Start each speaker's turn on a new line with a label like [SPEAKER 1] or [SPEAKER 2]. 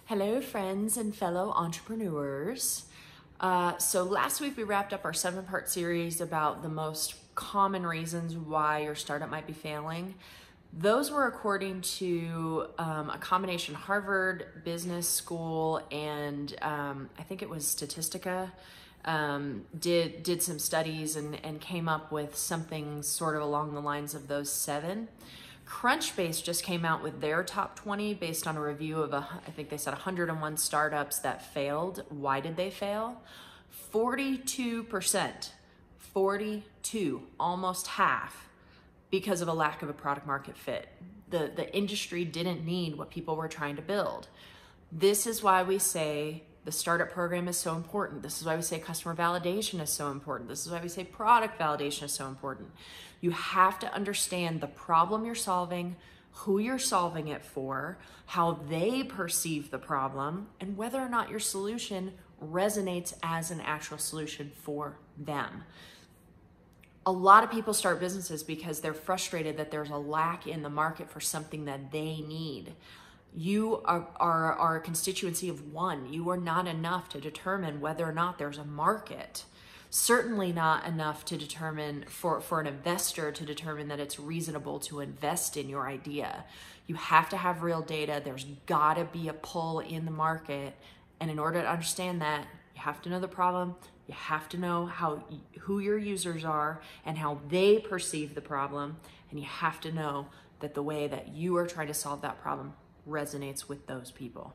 [SPEAKER 1] Hello, friends and fellow entrepreneurs. So last week we wrapped up our 7-part series about the most common reasons why your startup might be failing. Those were according to a combination Harvard Business School and I think it was Statistica. Did some studies and came up with something sort of along the lines of those 7. Crunchbase just came out with their top 20 based on a review of, I think they said 101 startups that failed. Why did they fail? 42%, 42, almost half, because of a lack of a product market fit. The industry didn't need what people were trying to build. This is why we say the startup program is so important. This is why we say customer validation is so important. This is why we say product validation is so important. You have to understand the problem you're solving, who you're solving it for, how they perceive the problem, and whether or not your solution resonates as an actual solution for them. A lot of people start businesses because they're frustrated that there's a lack in the market for something that they need. You are a constituency of one. You are not enough to determine whether or not there's a market. Certainly not enough to determine for an investor to determine that it's reasonable to invest in your idea. You have to have real data. There's gotta be a pull in the market. And in order to understand that, you have to know the problem. You have to know who your users are and how they perceive the problem. And you have to know that the way that you are trying to solve that problem resonates with those people.